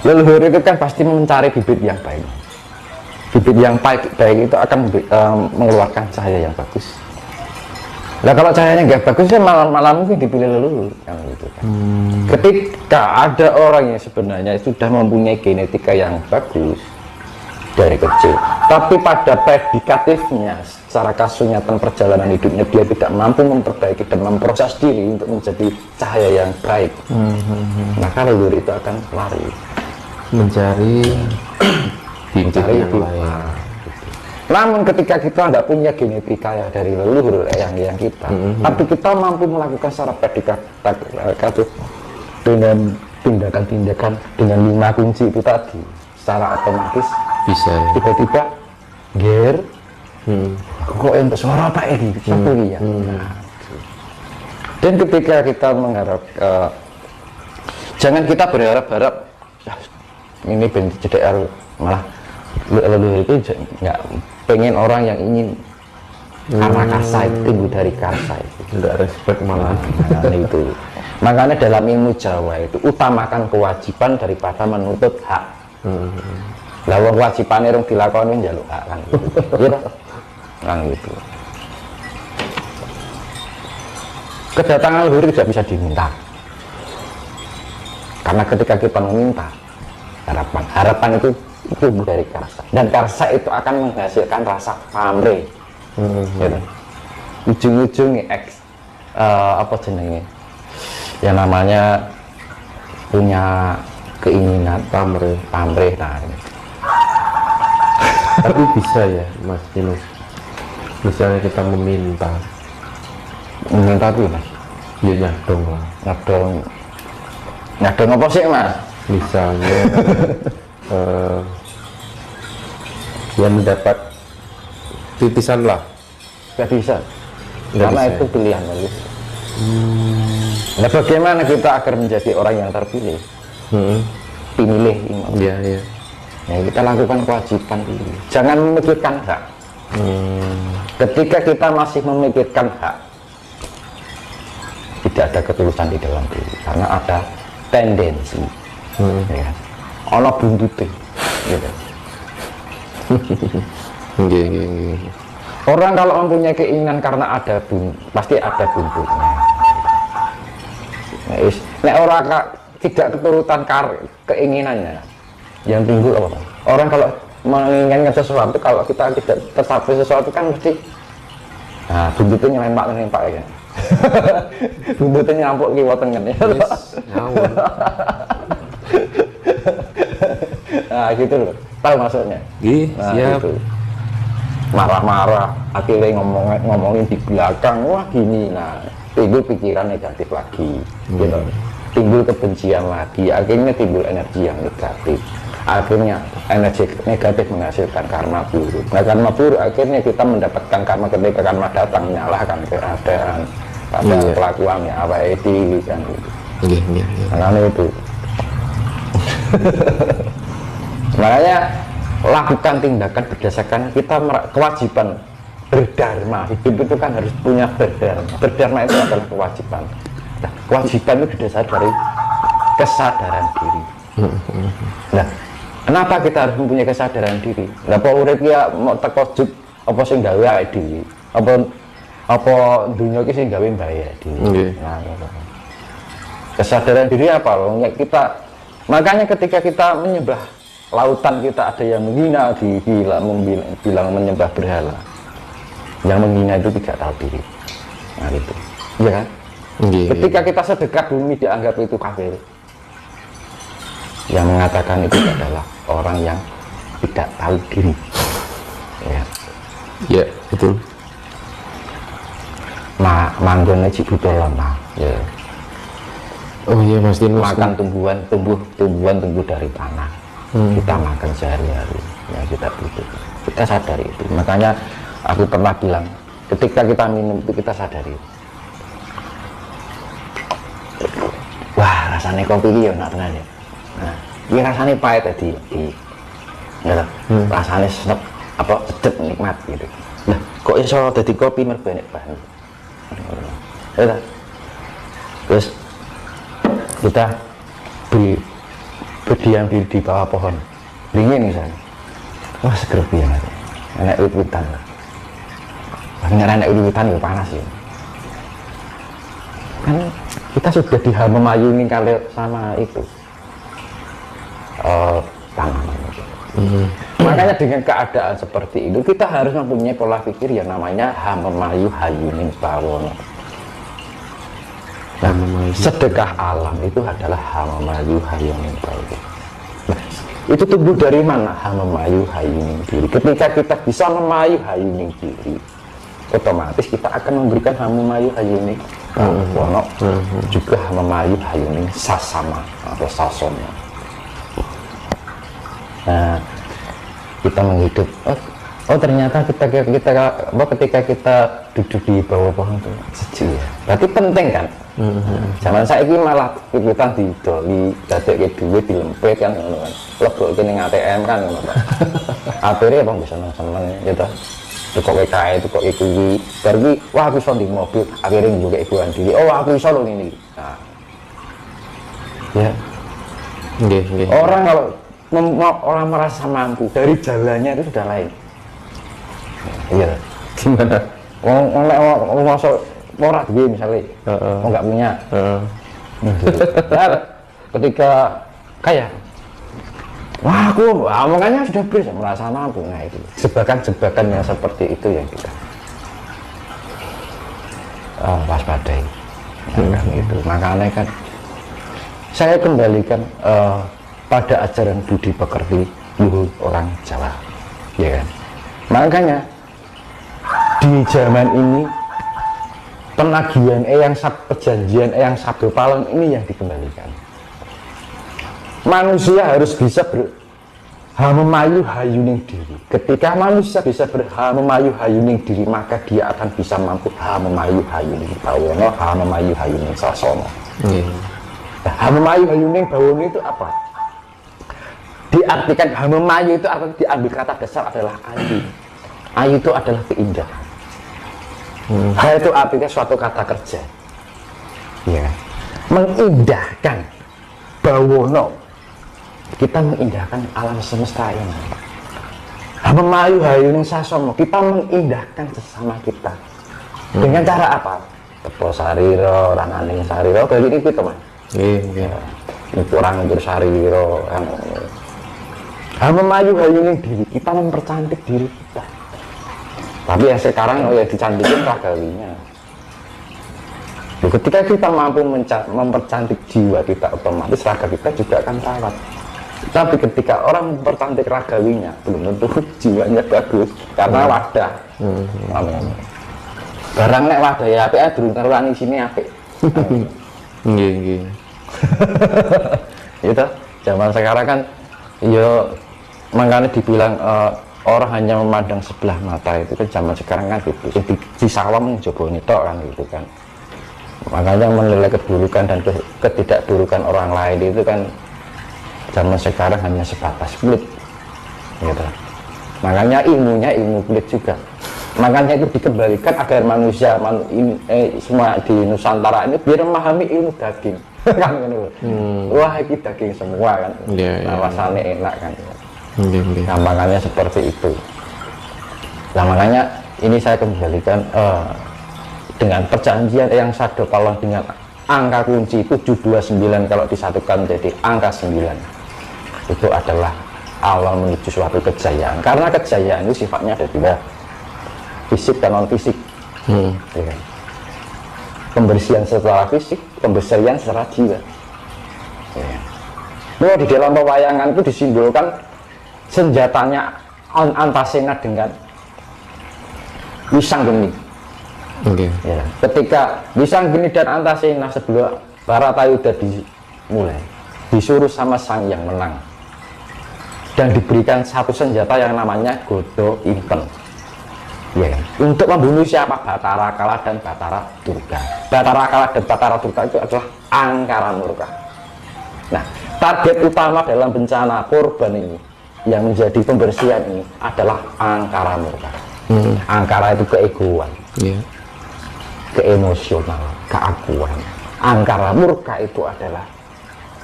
Leluhur itu kan pasti mencari bibit yang baik. Bibit yang baik itu akan mengeluarkan cahaya yang bagus. Nah kalau cahayanya nggak bagus ya malah mungkin dipilih leluhur kan gitu kan. Ketika ada orang yang sebenarnya sudah mempunyai genetika yang bagus dari kecil, tapi pada predikatifnya secara kesunyatan perjalanan hidupnya dia tidak mampu memperbaiki dan memproses diri untuk menjadi cahaya yang baik, maka leluhur itu akan lari mencari bibit yang lain. Namun ketika kita tidak punya genetika ya dari leluhur yang kita, tapi kita mampu melakukan secara predikatif dengan tindakan-tindakan dengan 5 kunci itu tadi, secara otomatis bisa tiba-tiba ger kok yang suara apa ini satu ya. Dan ketika kita mengharap jangan kita berharap-harap ini bentuk JDR malah leluhur itu nggak pengen orang yang ingin karena karsa itu timbul dari karsa itu nggak respect malah. nah, itu makanya dalam ilmu Jawa itu utamakan kewajiban daripada menuntut hak. Lah kewajiban yang dilakoni njaluk hak kan gitu. Iya kan gitu. Kedatangan leluhur tidak bisa diminta, karena ketika kita meminta harapan itu tumbuh dari karsa, dan karsa itu akan menghasilkan rasa pamrih. Gitu. Ujung-ujungnya apa jenenge yang namanya punya keinginan pamrih nah ini. Tapi bisa ya Mas Yunus, misalnya kita meminta tuh Mas ya nyadong lah, nyadong apa sih Mas? misalnya yang mendapat titisan lah, Gak bisa nggak karena bisa. itu pilihan Mas. Nah bagaimana kita agar menjadi orang yang terpilih, pilih imam. Iya iya. Nah, kita lakukan kewajiban dulu, jangan memikirkan hak. Ketika kita masih memikirkan hak, tidak ada ketulusan di dalam diri, karena ada tendensi ya, ono buntute gitu. Orang kalau mempunyai keinginan karena ada pasti ada buntutnya. Nah, orang tidak keturutan keinginannya, yang timbul apa? Orang kalau menginginkan sesuatu, kalau kita tidak tercapai sesuatu kan mesti buntutnya nyempak ya. Buntutnya nyampuk kiwa tengen ya. Nah gitu loh, tahu maksudnya? Nah, siap. gitu. Marah-marah, akhirnya ngomongin di belakang, wah gini, nah timbul pikiran negatif lagi, gitu. Timbul kebencian lagi, akhirnya timbul energi yang negatif, akhirnya energi negatif menghasilkan karma buruk. Nah karma buruk akhirnya kita mendapatkan karma ketika karma datang menyalahkan keadaan pada kelakuannya apa itu kan gitu. Makanya itu makanya lakukan tindakan berdasarkan kita kewajiban berdharma. Hidup itu kan harus punya berdharma itu adalah kewajiban. Nah, kewajiban itu didasari dari kesadaran diri. Nah, kenapa kita harus mempunyai kesadaran diri? Nah, apa urip ya mau tekojub apa sing gawe awake dhewe? Apa dunia iki sing gawe mbae dhewe. Nah, kesadaran diri apa loh? Kita makanya ketika kita menyembah lautan, kita ada yang menghina, bilang menyembah berhala. Yang menghina itu tidak tahu diri. Nah itu, iya kan? Ketika kita sedekah bumi dianggap itu kafir. Yang mengatakan itu adalah orang yang tidak tahu diri. Ya betul. Manggon aja butuh lama. Ya. Oh iya Mas Dinus. Makan tumbuhan tumbuh dari tanah. Kita makan sehari-hari, ya kita butuh. Kita sadari itu. Makanya aku pernah bilang, ketika kita minum itu kita sadari. Wah, rasanya kopi ini ya enak tenan ya. Nah, ini rasanya pahit tadi. Ya, rasanya sedap, apa sedap nikmat gitu. Nah, kok iso dadi kopi merbanek bahan. Ya, terus kita berdiam diri di bawah pohon dingin misalnya, wah seger banget, enak uwitan, enak uwitan ya panas ya. Kan kita sudah dihamemayuni kali sama itu tanaman. Makanya dengan keadaan seperti itu kita harus mempunyai pola pikir yang namanya hamemayu hayuning bawono. Nah, sedekah alam itu adalah hamemayu hayuning bawono. Nah, itu tumbuh dari mana hamemayu hayuning diri? Ketika kita bisa memayu hayuning diri, otomatis kita akan memberikan hamemayu hayuning bawono, juga hamemayu hayuning sasama atau sasona. Nah, kita menghidup. Oh ternyata ketika kita duduk di bawah pohon itu sejuk ya. Berarti penting kan. Zaman saya ini malah pipitan didoli, dadek duit dilempet kan, lebok ini ATM kan, akhirnya bang bisa seneng gitu. Tukok WKI, tukok IQI, pergi, wah aku bisa di mobil, akhirnya juga ikuan diri. Oh aku bisa loh ini. Nah, ya. Orang kalau orang merasa mampu dari jalannya itu sudah lain. Iya. Gimana? Mau masuk ora duwe misalnya, mau nggak punya. Nah, ketika kaya, wah aku omongannya sudah bisa merasa mampu. Nah itu jebakan-jebakan yang seperti itu yang kita waspadai. Nah, itu makanya kan saya kembalikan pada ajaran budi pekerti luhur orang Jawa, ya kan. Makanya di zaman ini penagihan perjanjian eyang sabdo palem ini yang dikembalikan. Manusia harus bisa berhamemayu hayuning diri. Ketika manusia bisa berhamemayu hayuning diri, maka dia akan bisa mampu hamemayu hayuning bawono, hamemayu hayuning sasono. Hamemayu hayuning bawono itu apa? Diartikan hamemayu itu artinya diambil kata dasar adalah ayu. Ayu itu adalah keindahan. Hal itu artinya suatu kata kerja, ya, mengindahkan bawono. Kita mengindahkan alam semesta ini. Hamemayu hayuning sasono, kita mengindahkan sesama kita. Dengan cara apa? Tepo sariro, rananing sariro, kayak gitu mas. Iya. Kurang untuk sariro. Hamemayu hayuning diri, kita mempercantik diri kita. Tapi ya sekarang ya dicantikin ragawinya. Ketika kita mampu mempercantik jiwa kita, otomatis raga kita juga akan rawat. Tapi ketika orang mempercantik ragawinya, belum tentu jiwanya bagus karena wadah. Barang nek wadah ya apik durung karuan isine apik. Nggih. Itu zaman sekarang kan ya makanya dibilang orang hanya memandang sebelah mata, itu kan zaman sekarang kan gitu. Di sawam coba nitok kan gitu kan. Makanya menilai keburukan dan ketidakburukan orang lain itu kan zaman sekarang hanya sebatas kulit gitu. Makanya ilmunya ilmu kulit juga. Makanya itu dikembalikan agar manusia semua di Nusantara ini biar memahami ilmu daging kan gitu. Wah ini daging semua kan. Rasanya enak kan. Nah, makanya seperti itu. Nah, makanya ini saya kembalikan dengan perjanjian yang sabdo palem dengan angka kunci 729 kalau disatukan jadi angka 9. Itu adalah awal menuju suatu kejayaan. Karena kejayaan itu sifatnya ada dua, fisik dan non fisik. Ya. Pembersihan secara fisik, pembersihan secara jiwa. Ya. Nah, di dalam pewayangan itu disimbolkan senjatanya Antasena dengan Wisanggeni. Ya, ketika Wisanggeni dan Antasena sebelum Baratayuda dimulai, disuruh sama sang yang menang dan diberikan satu senjata yang namanya Godo Inten. Ya, untuk membunuh siapa? Batara Kala dan Batara Durga. Batara Kala dan Batara Durga itu adalah Angkara Murka. Nah, target utama dalam bencana korban ini yang menjadi pembersihan ini adalah Angkara Murka. Angkara itu keegoan, keemosional, keakuan. Angkara Murka itu adalah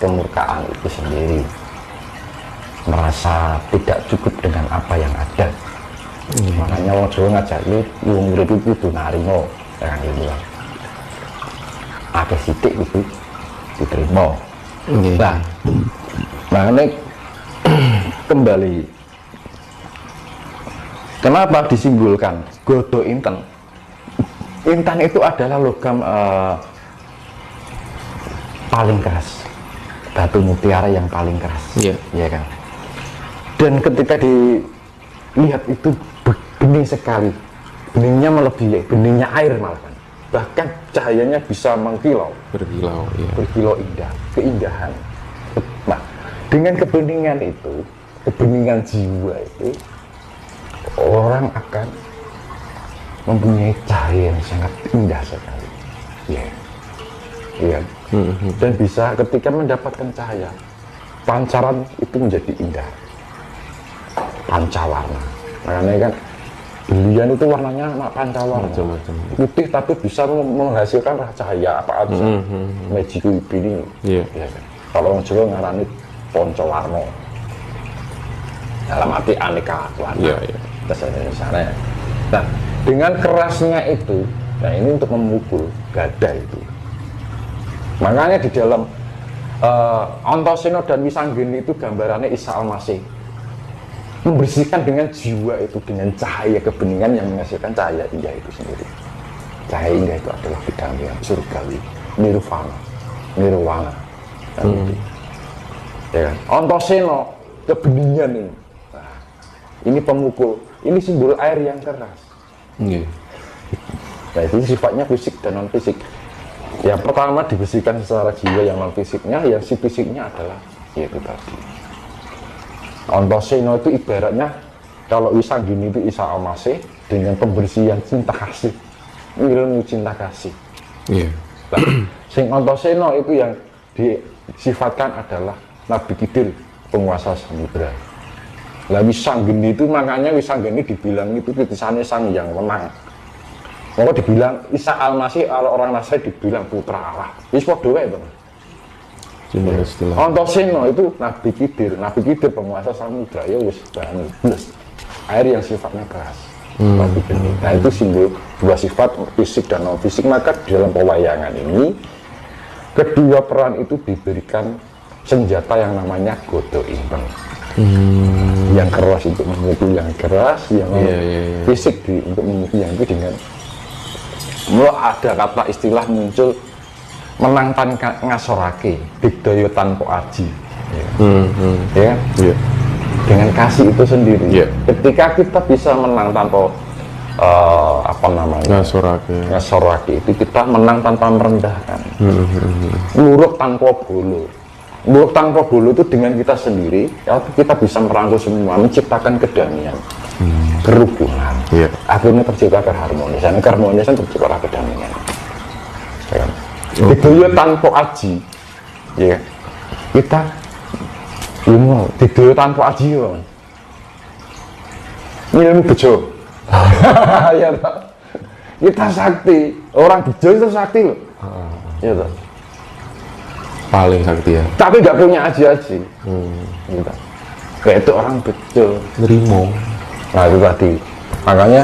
kemurkaan itu sendiri. merasa tidak cukup dengan apa yang ada. Makanya wong Jawa ngajak lu wong urip itu kudu narimo, kan gitu kan. Akeh sithik itu diterima. Nah, makanya kembali kenapa disimbolkan Godo Inten? Intan itu adalah logam paling keras, batu mutiara yang paling keras, ya kan. Dan ketika dilihat itu bening sekali, beningnya melebihi beningnya air malah, bahkan cahayanya bisa mengkilau, berkilau indah, keindahan. Nah, dengan kebeningan itu, kebeningan jiwa itu, orang akan mempunyai cahaya yang sangat indah sekali, ya. Dan bisa ketika mendapatkan cahaya, pancaran itu menjadi indah, pancawarna. Makanya kan berlian itu warnanya pancawarna, putih tapi bisa menghasilkan cahaya apa aja. Magic ini, ya kan? Kalau orang Jawa ngarani poncowarna, dalam arti aneka warna. Sana. Nah, dengan kerasnya itu, nah ini untuk memukul gada itu. Makanya di dalam Antaséna dan Wisanggeni itu gambarannya Isa Al-Masih membersihkan dengan jiwa itu, dengan cahaya kebeningan yang menghasilkan cahaya indah itu sendiri. Cahaya indah itu adalah kedamaian surgawi, nirvana, nirwana. Ya kan? Antaséna kebeningan ini. Nah, ini pemukul, ini simbol air yang keras. Nah, itu sifatnya fisik dan non fisik. Yang pertama dibersihkan secara jiwa, yang non fisiknya, yang si fisiknya adalah yaitu tadi. Antaséna itu ibaratnya kalau Wisanggeni itu Isa Al-Masih dengan pembersihan cinta kasih, ilmu cinta kasih. Nah, sing Antaséna itu yang disifatkan adalah Nabi Khidir, penguasa samudra. Lah Wisanggeni itu, makanya Wisanggeni dibilang itu titisannya sang yang menang. Mau dibilang Isa Al-Masih, kalau orang Nasrani dibilang putra Allah. Wis padha wae to. Antaséna itu Nabi Khidir penguasa samudra, ya wis plus. Air yang sifatnya keras. Nah, itu simbol dua sifat fisik dan non fisik. Maka di dalam pewayangan ini kedua peran itu diberikan senjata yang namanya Godo Inten. Yang keras untuk memukul yang keras, yang fisik untuk memukul yang itu dengan ada kata istilah muncul menang tan ngasorake, digdaya tanpa aji, dengan kasih itu sendiri. Ketika kita bisa menang tanpa ngasorake itu kita menang tanpa merendahkan, muruk tanpa bolo. Muruk tanpa bolo itu dengan kita sendiri, kita bisa merangkul semua, menciptakan kedamaian, kerukunan. Akhirnya tercipta keharmonisan, keharmonisan tercipta kedamaian. Didoyo tanpa aji, ya kita didoyo tanpa aji, ilmu bejo. Ya, kita sakti, orang bejo itu sakti loh. Ya toh. Paling sakti ya, tapi nggak punya aji-aji. Gitu. Kayak itu orang bejo, nerimo. Nah itu tadi, makanya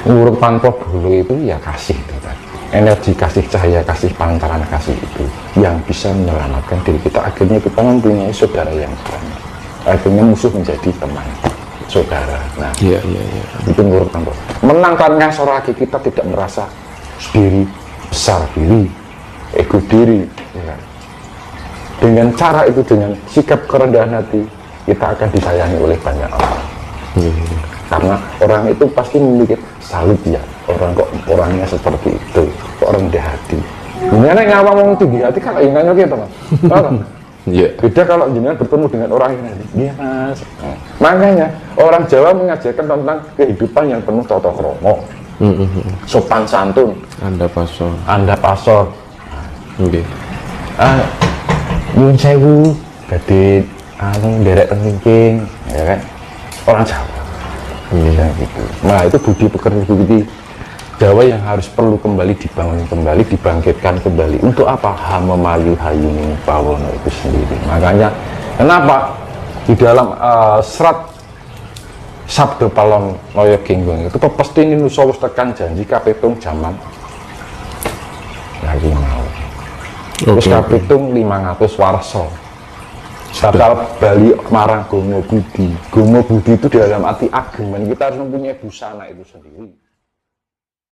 nguruk tanpa bulu itu ya kasih itu tadi. Energi kasih, cahaya kasih, pancaran kasih itu yang bisa menyelamatkan diri kita. Akhirnya kita mempunyai saudara yang banyak. Akhirnya musuh menjadi teman, saudara. Nah, itu nguruk tanpa. Menangkan ngasorake, kita tidak merasa diri besar diri, ego diri. Ya. Dengan cara itu, dengan sikap kerendahan hati, kita akan disayangi oleh banyak orang. Karena orang itu pasti memiliki salut ya, orangnya seperti itu, orang rendah hati. Gimana ngawang orang tinggi hati kan ingatnya gitu kan? Beda kalau jenengan bertemu dengan orang yang dia mas. Makanya orang Jawa mengajarkan tentang kehidupan yang penuh tata krama, sopan santun, anda pasor. Nyuwun sewu, jadi derek tengking, ya kan? Orang Jawa. Gitu. Nah itu budi pekerti Jawa yang harus perlu kembali dibangun kembali, dibangkitkan kembali. Untuk apa? Hama mayu hayuni pawono itu sendiri. Makanya kenapa di dalam serat Sabdo Palon Loyo Genggong itu pasti ini nusa wis tekan janji kapitung jaman lagi mau terus kapitung 500 warsa bakal bali marang Gomo Budi. Gomo Budi itu dalam arti ageman, kita harus mempunyai busana itu sendiri.